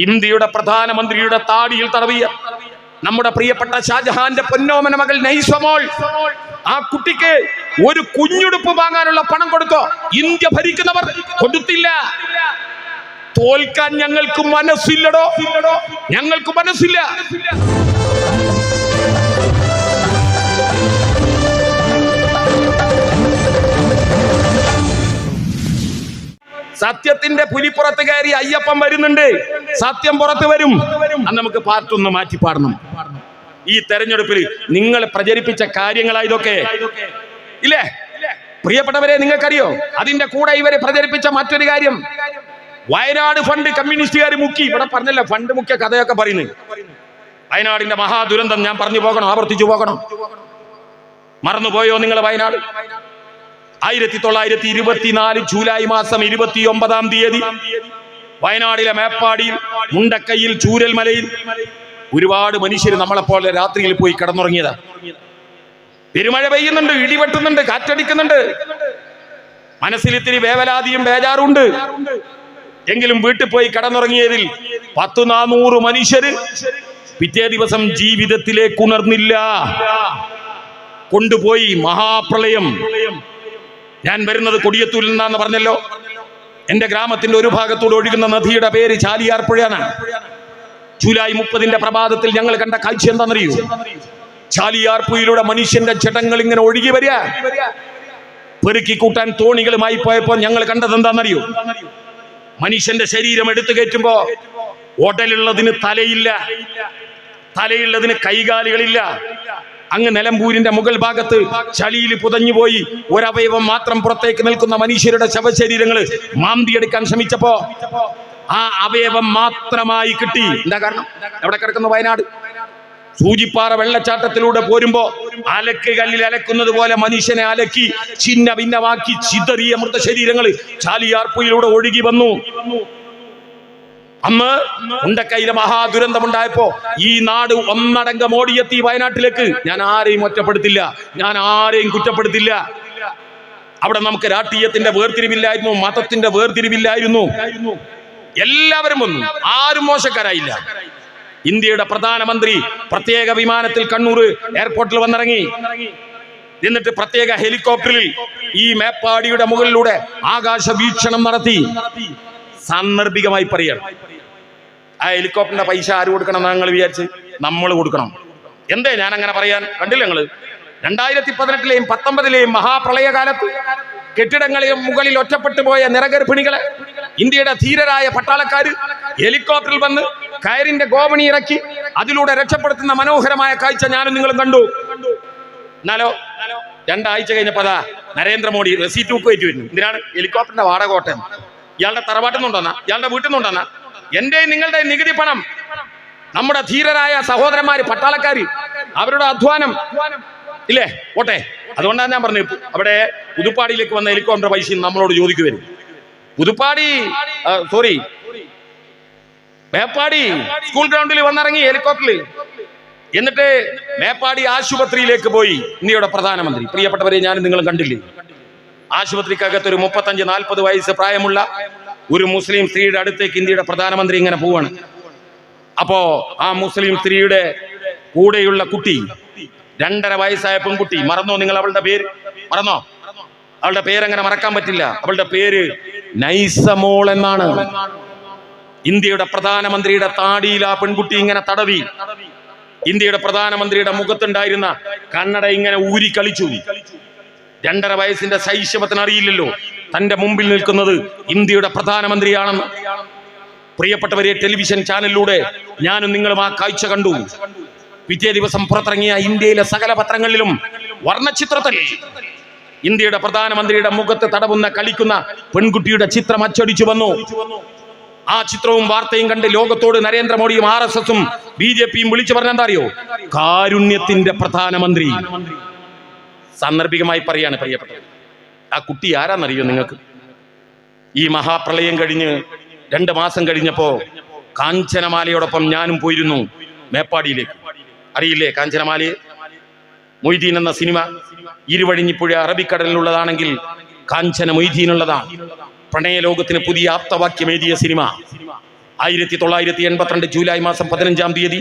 ഇന്ത്യയുടെ പ്രധാനമന്ത്രിയുടെ താടിയിൽ തടവിയ നമ്മുടെ പ്രിയപ്പെട്ട ഷാജഹാന്റെ പൊന്നോമന മകൾ നൈസ്വമോൾ, ആ കുട്ടിക്ക് ഒരു കുഞ്ഞുടുപ്പ് വാങ്ങാനുള്ള പണം കൊടുത്തോ? ഇന്ത്യ ഭരിക്കുന്നവർ കൊടുത്തില്ല. തോൽക്കാൻ ഞങ്ങൾക്ക് മനസ്സില്ലടോ, ഞങ്ങൾക്ക് മനസ്സില്ല. സത്യത്തിന്റെ പുലിപ്പുറത്ത് കയറി അയ്യപ്പൻ വരുന്നുണ്ട്. സത്യം പുറത്ത് വരും. അത് നമുക്ക് പാർട്ടൊന്ന് മാറ്റി പാടണം. ഈ തെരഞ്ഞെടുപ്പിൽ നിങ്ങൾ പ്രചരിപ്പിച്ച കാര്യങ്ങളായതൊക്കെ ഇല്ലേ പ്രിയപ്പെട്ടവരെ? നിങ്ങൾക്കറിയോ അതിന്റെ കൂടെ ഇവരെ പ്രചരിപ്പിച്ച മറ്റൊരു കാര്യം? വയനാട് ഫണ്ട് കമ്മ്യൂണിസ്റ്റുകാർ മുക്കി. ഇവിടെ പറഞ്ഞല്ല, ഫണ്ട് മുക്കിയ കഥയൊക്കെ പറയുന്നത്. വയനാടിന്റെ മഹാദുരന്തം ഞാൻ പറഞ്ഞു പോകണം, ആവർത്തിച്ചു പോകണം. മറന്നുപോയോ നിങ്ങൾ വയനാട്? 1924 ജൂലൈ മാസം 29-ാം തീയതി വയനാടിലെ മേപ്പാടിയിൽ, മുണ്ടക്കയിൽ, ചൂരൽമലയിൽ ഒരുപാട് മനുഷ്യർ നമ്മളെപ്പോലെ രാത്രിയിൽ പോയി കിടന്നുറങ്ങിയതാ. പെരുമഴ പെയ്യുന്നുണ്ട്, ഇടിവെട്ടുന്നുണ്ട്, കാറ്റടിക്കുന്നുണ്ട്. മനസ്സിലിത്തിരി വേവലാതിയും ബേജാറുണ്ട്. എങ്കിലും വീട്ടിൽ പോയി കിടന്നുറങ്ങിയതിൽ 100-400 മനുഷ്യര് പിറ്റേ ദിവസം ജീവിതത്തിലേക്ക് ഉണർന്നില്ല. കൊണ്ടുപോയി മഹാപ്രളയം. ഞാൻ വരുന്നത് കൊടിയത്തൂരിൽ നിന്നാന്ന് പറഞ്ഞല്ലോ. എന്റെ ഗ്രാമത്തിന്റെ ഒരു ഭാഗത്തൂടെ ഒഴുകുന്ന നദിയുടെ പേര് ചാലിയാർ പുഴയാണ്. ജൂലൈ 30-ന്റെ പ്രഭാതത്തിൽ ഞങ്ങൾ കണ്ട കാഴ്ച എന്താണെന്നറിയൂ? ചാലിയാർ പുഴയിലൂടെ മനുഷ്യന്റെ ജഡങ്ങൾ ഇങ്ങനെ ഒഴുകി വരിക. പെറുക്കി കൂട്ടാൻ തോണികളുമായി പോയപ്പോ ഞങ്ങൾ കണ്ടത് എന്താണെന്നറിയൂ? മനുഷ്യന്റെ ശരീരം എടുത്തു കയറ്റുമ്പോ ഉടലുള്ളതിന് തലയില്ല, തലയുള്ളതിന് കൈകാലുകളില്ല. അങ്ങ് നിലമ്പൂരിന്റെ മുകൾ ഭാഗത്ത് ചളിയിൽ പുതഞ്ഞുപോയി ഒരവയവം മാത്രം പുറത്തേക്ക് നിൽക്കുന്ന മനുഷ്യരുടെ ശവശരീരങ്ങൾ മാന്തിയെടുക്കാൻ ശ്രമിച്ചപ്പോ ആ അവയവം മാത്രമായി കിട്ടി. എന്താ കാരണം? എവിടെ കിടക്കുന്ന വയനാട് സൂചിപ്പാറ വെള്ളച്ചാട്ടത്തിലൂടെ പോരുമ്പോ അലക്ക് കല്ലിൽ അലക്കുന്നത് പോലെ മനുഷ്യനെ അലക്കി ചിന്ന ഭിന്നമാക്കി ചിതറിയ മൃതശരീരങ്ങൾ ചാലിയാർ പുഴയിലൂടെ ഒഴുകി വന്നു. അന്ന് മുണ്ടക്കയിലെ മഹാദുരന്തമുണ്ടായപ്പോ ഈ നാട് ഒന്നടങ്കം ഓടിയെത്തി വയനാട്ടിലേക്ക്. ഞാൻ ആരെയും ഒറ്റപ്പെടുത്തില്ല, ഞാൻ ആരെയും കുറ്റപ്പെടുത്തില്ല. അവിടെ നമുക്ക് രാഷ്ട്രീയത്തിന്റെ വേർതിരിവില്ലായിരുന്നു, മതത്തിന്റെ വേർതിരിവില്ലായിരുന്നു. എല്ലാവരും വന്നു, ആരും മോശക്കാരായില്ല. ഇന്ത്യയുടെ പ്രധാനമന്ത്രി പ്രത്യേക വിമാനത്തിൽ കണ്ണൂർ എയർപോർട്ടിൽ വന്നിറങ്ങി. എന്നിട്ട് പ്രത്യേക ഹെലികോപ്റ്ററിൽ ഈ മേപ്പാടിയുടെ മുകളിലൂടെ ആകാശ വീക്ഷണം നടത്തി. സാന്ദർഭികമായി പറയണം, ആ ഹെലികോപ്റ്ററിന്റെ പൈസ ആര് കൊടുക്കണം? ഞങ്ങൾ വിചാരിച്ച് നമ്മൾ കൊടുക്കണം. എന്തേ ഞാൻ അങ്ങനെ പറയാൻ? കണ്ടില്ല ഞങ്ങള് 2018-ലെയും 2019-ലെയും മഹാപ്രളയകാലത്ത് കെട്ടിടങ്ങളെയും മുകളിൽ ഒറ്റപ്പെട്ടു പോയ നിറഗർഭിണികളെ ഇന്ത്യയുടെ ധീരരായ പട്ടാളക്കാര് ഹെലികോപ്റ്ററിൽ വന്ന് കയറിന്റെ ഗോവണി ഇറക്കി അതിലൂടെ രക്ഷപ്പെടുത്തുന്ന മനോഹരമായ കാഴ്ച ഞാനും നിങ്ങളും കണ്ടു. എന്നാലോ 2 ആഴ്ച കഴിഞ്ഞപ്പോ നരേന്ദ്രമോദി റെസീറ്റ് ബുക്ക് കയറ്റി വരുന്നു. എന്തിനാണ്? ഹെലികോപ്റ്ററിന്റെ വാടക കോട്ടയം. ഇയാളുടെ തറവാട്ടിൽ നിന്നുണ്ടെന്നാ, ഇയാളുടെ വീട്ടിൽ നിന്നുണ്ടെന്നാ? എന്റെയും നിങ്ങളുടെ നികുതി പണം, നമ്മുടെ ധീരരായ സഹോദരന്മാര് പട്ടാളക്കാര്, അവരുടെ അധ്വാനം ഇല്ലേ? ഓട്ടെ. അതുകൊണ്ടാണ് ഞാൻ പറഞ്ഞത്, അവിടെ പുതുപ്പാടിയിലേക്ക് വന്ന ഹെലികോപ്റ്റർ പൈസ നമ്മളോട് ചോദിക്കുവരും. മേപ്പാടി സ്കൂൾ ഗ്രൗണ്ടിൽ വന്നിറങ്ങി ഹെലികോപ്റ്ററിൽ. എന്നിട്ട് മേപ്പാടി ആശുപത്രിയിലേക്ക് പോയി ഇന്ത്യയുടെ പ്രധാനമന്ത്രി. പ്രിയപ്പെട്ടവരെ, ഞാനും നിങ്ങളും കണ്ടില്ലേ? ആശുപത്രിക്കകത്ത് ഒരു 35-40 വയസ്സ് പ്രായമുള്ള ഒരു മുസ്ലിം സ്ത്രീയുടെ അടുത്തേക്ക് ഇന്ത്യയുടെ പ്രധാനമന്ത്രി ഇങ്ങനെ പോവാണ്. അപ്പോ ആ മുസ്ലിം സ്ത്രീയുടെ കൂടെയുള്ള കുട്ടി, 2.5 വയസ്സായ പെൺകുട്ടി. മറന്നോ നിങ്ങൾ അവളുടെ പേര്? മറന്നോ? അവളുടെ പേരെങ്ങനെ മറക്കാൻ പറ്റില്ല? അവളുടെ പേര് നൈസമോൾ എന്നാണ്. ഇന്ത്യയുടെ പ്രധാനമന്ത്രിയുടെ താടിയിൽ ആ പെൺകുട്ടി ഇങ്ങനെ തടവി. ഇന്ത്യയുടെ പ്രധാനമന്ത്രിയുടെ മുഖത്തുണ്ടായിരുന്ന കണ്ണട ഇങ്ങനെ ഊരി കളിച്ചു. 2.5 വയസ്സിന്റെ ശൈശവത്തിന് അറിയില്ലല്ലോ തന്റെ മുമ്പിൽ നിൽക്കുന്നത് ഇന്ത്യയുടെ പ്രധാനമന്ത്രിയാണെന്ന്. പ്രിയപ്പെട്ടവരെ, ടെലിവിഷൻ ചാനലിലൂടെ ഞാനും നിങ്ങളും ആ കാഴ്ച കണ്ടു. പിറ്റേ ദിവസം പുറത്തിറങ്ങിയ ഇന്ത്യയിലെ സകല പത്രങ്ങളിലും വർണ്ണചിത്രത്തിൽ ഇന്ത്യയുടെ പ്രധാനമന്ത്രിയുടെ മുഖത്ത് തടവുന്ന കളിക്കുന്ന പെൺകുട്ടിയുടെ ചിത്രം അച്ചടിച്ചു വന്നു. ആ ചിത്രവും വാർത്തയും കണ്ട് ലോകത്തോട് നരേന്ദ്രമോദിയും RSSും BJPയും വിളിച്ചു പറഞ്ഞെന്താ അറിയോ? കാരുണ്യത്തിന്റെ പ്രധാനമന്ത്രി. സാന്ദർഭികമായി പറയാണ് പ്രിയപ്പെട്ടവർ. ആ കുട്ടി ആരാന്നറിയോ നിങ്ങൾക്ക്? ഈ മഹാപ്രളയം കഴിഞ്ഞ് 2 മാസം കഴിഞ്ഞപ്പോ കാഞ്ചനമാലയോടൊപ്പം ഞാനും പോയിരുന്നു മേപ്പാടിയിലേക്ക്. അറിയില്ലേ കാഞ്ചനമാലയെ? മൊയ്തീൻ എന്ന സിനിമ ഇരുവഴിഞ്ഞിപ്പുഴ അറബിക്കടലിലുള്ളതാണെങ്കിൽ കാഞ്ചന മൊയ്തീനുള്ളതാണ്. പ്രണയലോകത്തിന് പുതിയ ആപ്തവാക്യം എഴുതിയ സിനിമ. 1982 ജൂലൈ മാസം 15-ാം തീയതി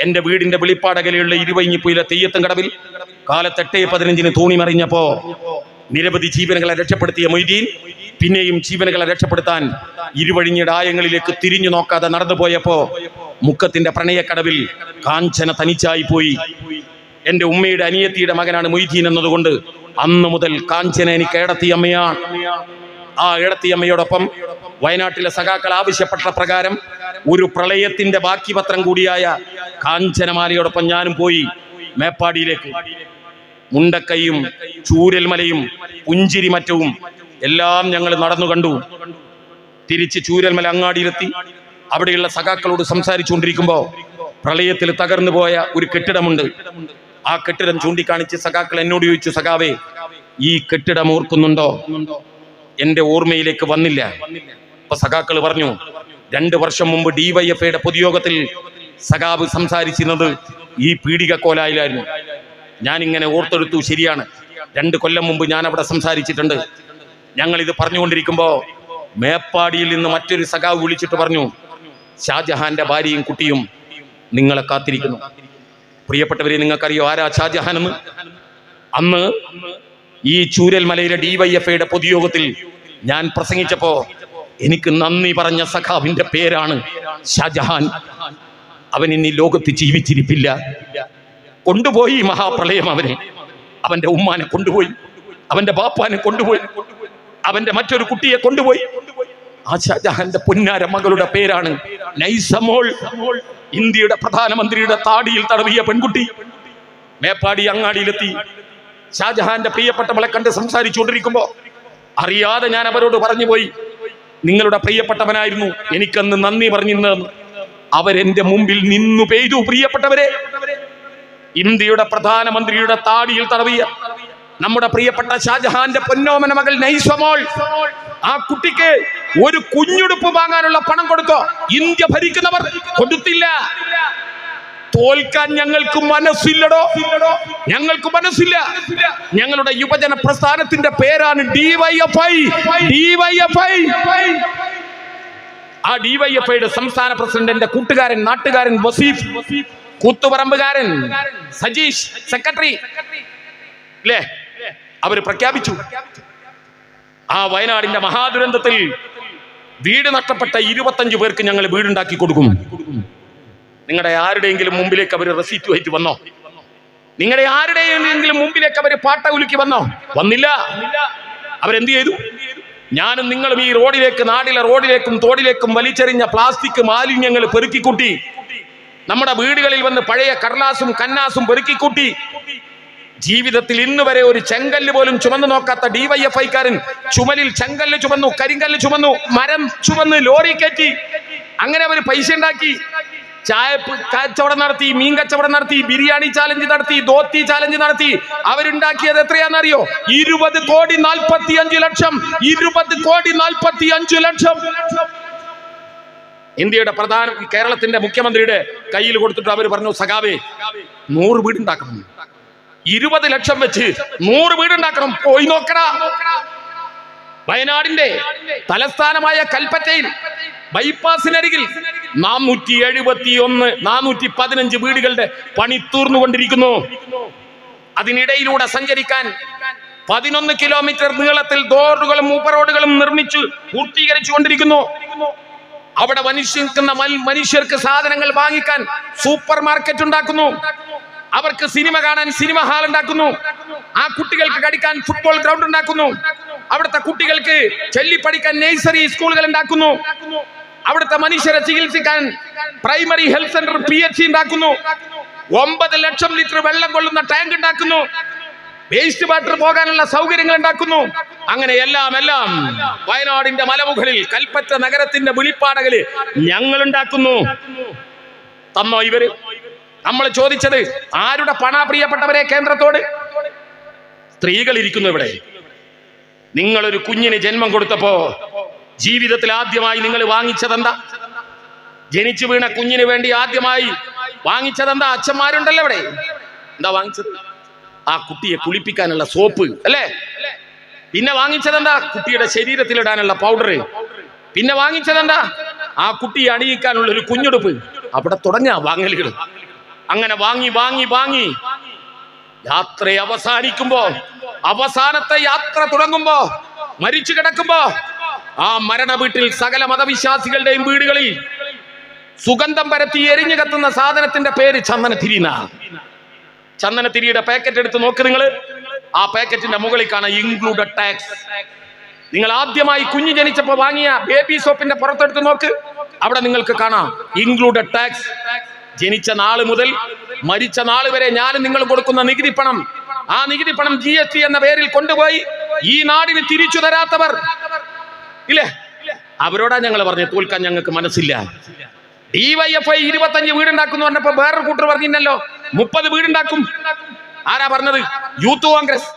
എന്റെ വീടിന്റെ വെളിപ്പാടകലയുള്ള ഇരുവഴിഞ്ഞിപ്പുയിലെ തെയ്യത്തും കടവിൽ കാലത്ത് 8:15 തോണി മറിഞ്ഞപ്പോ നിരവധി ജീവനുകളെ രക്ഷപ്പെടുത്തിയ മൊയ്തീൻ പിന്നെയും ജീവനുകളെ രക്ഷപ്പെടുത്താൻ ഇരുവഴിഞ്ഞിയുടെ ആയങ്ങളിലേക്ക് തിരിഞ്ഞു നോക്കാതെ നടന്നുപോയപ്പോ മുക്കത്തിന്റെ പ്രണയക്കടവിൽ കാഞ്ചന തനിച്ചായി പോയി. എന്റെ ഉമ്മയുടെ അനിയത്തിയുടെ മകനാണ് മൊയ്തീൻ എന്നതുകൊണ്ട് അന്നു മുതൽ കാഞ്ചന എനിക്ക് ഏടത്തിയമ്മയാണ്. ആ ഏടത്തിയമ്മയോടൊപ്പം വയനാട്ടിലെ സഖാക്കൾ ആവശ്യപ്പെട്ട പ്രകാരം ഒരു പ്രളയത്തിന്റെ ബാക്കി പത്രം കൂടിയായ കാഞ്ചനമാലയോടൊപ്പം ഞാനും പോയി മേപ്പാടിയിലേക്ക്. മുണ്ടക്കൈയും ചൂരൽമലയും പുഞ്ചിരിമറ്റവും എല്ലാം ഞങ്ങൾ നടന്നു കണ്ടു. തിരിച്ച് ചൂരൽമല അങ്ങാടിയിലെത്തി അവിടെയുള്ള സഖാക്കളോട് സംസാരിച്ചുകൊണ്ടിരിക്കുമ്പോ പ്രളയത്തിൽ തകർന്നു പോയ ഒരു കെട്ടിടമുണ്ട്. ആ കെട്ടിടം ചൂണ്ടിക്കാണിച്ച് സഖാക്കൾ എന്നോട് ചോദിച്ചു, സഖാവേ ഈ കെട്ടിടം ഓർക്കുന്നുണ്ടോ? എന്റെ ഓർമ്മയിലേക്ക് വന്നില്ല. അപ്പൊ സഖാക്കൾ പറഞ്ഞു, 2 വർഷം മുമ്പ് DYFIയുടെ പൊതുയോഗത്തിൽ സഖാവ് സംസാരിച്ചിരുന്നത് ഈ പീഡികക്കോലായിലായിരുന്നു. ഞാനിങ്ങനെ ഓർത്തെടുത്തു, ശരിയാണ്, 2 കൊല്ലം മുമ്പ് ഞാൻ അവിടെ സംസാരിച്ചിട്ടുണ്ട്. ഞങ്ങൾ ഇത് പറഞ്ഞുകൊണ്ടിരിക്കുമ്പോ മേപ്പാടിയിൽ നിന്ന് മറ്റൊരു സഖാവ് വിളിച്ചിട്ട് പറഞ്ഞു, ഷാജഹാന്റെ ഭാര്യയും കുട്ടിയും നിങ്ങളെ കാത്തിരിക്കുന്നു. പ്രിയപ്പെട്ടവരെ, നിങ്ങൾക്കറിയോ ആരാ ഷാജഹാൻ എന്ന്? അന്ന് ഈ ചൂരൽമലയിലെ DYFIയുടെ പൊതുയോഗത്തിൽ ഞാൻ പ്രസംഗിച്ചപ്പോ എനിക്ക് നന്ദി പറഞ്ഞ സഖാവിന്റെ പേരാണ് ഷാജഹാൻ. അവൻ ഇനി ലോകത്ത് ജീവിച്ചിരിപ്പില്ല. കൊണ്ടുപോയി മഹാപ്രളയം അവനെ. അവന്റെ ഉമ്മാനെ കൊണ്ടുപോയി, അവന്റെ ബാപ്പാനെ കൊണ്ടുപോയി, അവന്റെ മറ്റൊരു കുട്ടിയെ കൊണ്ടുപോയി. ആ ഷാജഹാന്റെ പൊന്നാര മകളുടെ പേരാണ് നൈസമോൾ. ഇന്ത്യയുടെ പ്രധാനമന്ത്രിയുടെ താടിയിൽ തടവിയ പെൺകുട്ടി. മേപ്പാടി അങ്ങാടിയിലെത്തി ഷാജഹാന്റെ പ്രിയപ്പെട്ടവളെ കണ്ട് സംസാരിച്ചുകൊണ്ടിരിക്കുമ്പോ അറിയാതെ ഞാൻ അവരോട് പറഞ്ഞു പോയി, നിങ്ങളുടെ പ്രിയപ്പെട്ടവനായിരുന്നു എനിക്കന്ന് നന്ദി പറഞ്ഞിരുന്നതെന്ന്. അവരെന്റെ മുമ്പിൽ നിന്നു പെയ്തു. പ്രിയപ്പെട്ടവരെ, ഇന്ത്യയുടെ പ്രധാനമന്ത്രിയുടെ താടിയിൽ തടവിയ നമ്മുടെ പ്രിയപ്പെട്ട ഷാജഹാന്റെ പൊന്നോമന മകൾ നൈസമോൾ, ആ കുട്ടിക്ക് ഒരു കുഞ്ഞുടുപ്പ് വാങ്ങാനുള്ള പണം കൊടുത്തോ? ഇന്ത്യ ഭരിക്കുന്നവർ കൊടുത്തില്ല. തോൽക്കാൻ ഞങ്ങൾക്ക് മനസ്സില്ലടോ, ഞങ്ങൾക്ക് മനസ്സില്ല. ഞങ്ങളുടെ യുവജന പ്രസ്ഥാനത്തിന്റെ പേരാണ് DYFI. ആ DYFIയുടെ സംസ്ഥാന പ്രസിഡന്റിന്റെ കൂട്ടുകാരൻ, നാട്ടുകാരൻ വസീഫ്, കൂത്തുപറമ്പുകാരൻ സജീഷ്, സെക്രട്ടറി അല്ലേ, അവര് പ്രഖ്യാപിച്ചു ആ വയനാടിന്റെ മഹാദുരന്തത്തിൽ വീട് നഷ്ടപ്പെട്ട 25 പേർക്ക് ഞങ്ങൾ വീടുണ്ടാക്കി കൊടുക്കും. നിങ്ങളുടെ ആരുടെയെങ്കിലും മുമ്പിലേക്ക് അവർ റെസീറ്റുമായിട്ട് വന്നോ? നിങ്ങളുടെ ആരുടെയെങ്കിലും മുമ്പിലേക്ക് അവർ പാട്ട ഉലുക്കി വന്നോ? വന്നില്ല. അവരെന്ത് ചെയ്തു? ഞാനും നിങ്ങളും ഈ റോഡിലേക്ക്, നാടിലെ റോഡിലേക്കും തോടിലേക്കും വലിച്ചെറിഞ്ഞ പ്ലാസ്റ്റിക് മാലിന്യങ്ങൾ പെറുക്കിക്കൂട്ടി. നമ്മുടെ വീടുകളിൽ വന്ന് പഴയ കടലാസും കന്നാസും പെറുക്കിക്കൂട്ടി. ജീവിതത്തിൽ ഇന്ന് വരെ ഒരു ചെങ്കല്ല് പോലും ചുമന്നു നോക്കാത്ത DYFIക്കാരൻ ചുമലിൽ ചെങ്കല്ല് ചുമന്നു, കരിങ്കല്ല് ചുമന്നു, മരം ചുമന്ന് ലോറി കയറ്റി. അങ്ങനെ അവർ പൈസ ഉണ്ടാക്കി. ചായ കച്ചവടം നടത്തി, മീൻ കച്ചവടം നടത്തി, ബിരിയാണി ചാലഞ്ച് നടത്തി, ധോത്തി ചാലഞ്ച് നടത്തി. അവരുണ്ടാക്കിയത് എത്രയാണെന്നറിയോ? 20,45,00,000. 20,45,00,000 ഇന്ത്യയുടെ കേരളത്തിന്റെ മുഖ്യമന്ത്രിയുടെ കയ്യിൽ കൊടുത്തിട്ട് അവർ പറഞ്ഞു, സഖാവേ 100 വീടുണ്ടാക്കണം. 20 ലക്ഷം വെച്ച് 100 വീടുണ്ടാക്കണം. പോയി നോക്കടാ. വയനാടിന്റെ തലസ്ഥാനമായ കൽപ്പറ്റയിൽ ബൈപ്പാസിനരികിൽ 415 വീടുകളുടെ പണി തീർന്നുകൊണ്ടിരിക്കുന്നു. അതിനിടയിലൂടെ സഞ്ചരിക്കാൻ 11 കിലോമീറ്റർ നീളത്തിൽ ഡോറുകളും മൂപ്പറോഡുകളും നിർമ്മിച്ചു പൂർത്തീകരിച്ചു കൊണ്ടിരിക്കുന്നു. അവിടെ മനുഷ്യർക്ക് സാധനങ്ങൾ വാങ്ങിക്കാൻ സൂപ്പർ മാർക്കറ്റ് ഉണ്ടാക്കുന്നു. അവർക്ക് സിനിമ കാണാൻ സിനിമ ഹാൾ ഉണ്ടാക്കുന്നു. ആ കുട്ടികൾക്ക് കളിക്കാൻ ഫുട്ബോൾ ഗ്രൗണ്ട് ഉണ്ടാക്കുന്നു. അവിടുത്തെ കുട്ടികൾക്ക് ചൊല്ലിപ്പഠിക്കാൻ നഴ്സറി സ്കൂളുകൾ ഉണ്ടാക്കുന്നു. അവിടുത്തെ മനുഷ്യരെ ചികിത്സിക്കാൻ പ്രൈമറി ഹെൽത്ത് സെന്റർ PHC ഉണ്ടാക്കുന്നു. 9 ലക്ഷം ലിറ്റർ വെള്ളം കൊള്ളുന്ന ടാങ്ക് ഉണ്ടാക്കുന്നു. വേസ്റ്റ് വാട്ടർ പോകാനുള്ള സൗകര്യങ്ങൾ ഉണ്ടാക്കുന്നു. അങ്ങനെ എല്ലാം വയനാടിന്റെ മലമുകളിൽ കൽപ്പറ്റ നഗരത്തിന്റെ വെളിപ്പാടകളിൽ ഞങ്ങൾ ഉണ്ടാക്കുന്നു. തന്നോ ഇവര്? നമ്മൾ ചോദിച്ചത് ആരുടെ പണ? പ്രിയപ്പെട്ടവരെ, കേന്ദ്രത്തോട്. സ്ത്രീകൾ ഇരിക്കുന്നു ഇവിടെ. നിങ്ങളൊരു കുഞ്ഞിന് ജന്മം കൊടുത്തപ്പോ ജീവിതത്തിൽ ആദ്യമായി നിങ്ങൾ വാങ്ങിച്ചതെന്താ? ജനിച്ചു വീണ കുഞ്ഞിന് വേണ്ടി ആദ്യമായി വാങ്ങിച്ചതെന്താ? അച്ഛന്മാരുണ്ടല്ലോ ഇവിടെ. എന്താ വാങ്ങിച്ചത്? ആ കുട്ടിയെ കുളിപ്പിക്കാനുള്ള സോപ്പ് അല്ലേ? പിന്നെ വാങ്ങിച്ചതെന്താ? കുട്ടിയുടെ ശരീരത്തിലിടാനുള്ള പൗഡർ. പിന്നെ വാങ്ങിച്ചതെന്താ? ആ കുട്ടിയെ അണിയിക്കാനുള്ള ഒരു കുഞ്ഞുടുപ്പ്. അവിടെ തുടങ്ങാ വാങ്ങലുകൾ. അങ്ങനെ വാങ്ങി വാങ്ങി വാങ്ങി യാത്ര അവസാനിക്കുമ്പോ, അവസാനത്തെ യാത്ര തുടങ്ങുമ്പോ, മരിച്ചു കിടക്കുമ്പോ ആ മരണ വീട്ടിൽ സകല മതവിശ്വാസികളുടെയും വീടുകളിൽ സുഗന്ധം പരത്തി എരിഞ്ഞു കത്തുന്ന സാധനത്തിന്റെ പേര് ചന്ദനത്തിരി. ചന്ദനത്തിരിയുടെ പാക്കറ്റ് എടുത്ത് നോക്ക് നിങ്ങൾ. ആ പാക്കറ്റിന്റെ മുകളിൽ കാണാം ഇൻക്ലൂഡഡ് ടാക്സ്. നിങ്ങൾ ആദ്യമായി കുഞ്ഞ് ജനിച്ചപ്പോ വാങ്ങിയ ബേബി സോപ്പിന്റെ പുറത്തെടുത്ത് നോക്ക്, അവിടെ നിങ്ങൾക്ക് കാണാം ഇൻക്ലൂഡഡ് ടാക്സ്. ജനിച്ച നാള് മുതൽ മരിച്ച നാള് വരെ ഞാനും നിങ്ങൾ കൊടുക്കുന്ന നികുതി പണം, ആ നികുതി പണം GST എന്ന പേരിൽ കൊണ്ടുപോയി ഈ നാടിന് തിരിച്ചു തരാത്തവർ ഇല്ലേ, അവരോടാ ഞങ്ങൾ പറഞ്ഞു തോൽക്കാൻ ഞങ്ങൾക്ക് മനസ്സില്ല. DYFI 25 വീടുണ്ടാക്കുന്നു പറഞ്ഞപ്പോ വേറൊരു കൂട്ടർ പറഞ്ഞില്ലല്ലോ 30 വീടുണ്ടാക്കും. ആരാ പറഞ്ഞത്? യൂത്ത് കോൺഗ്രസ്.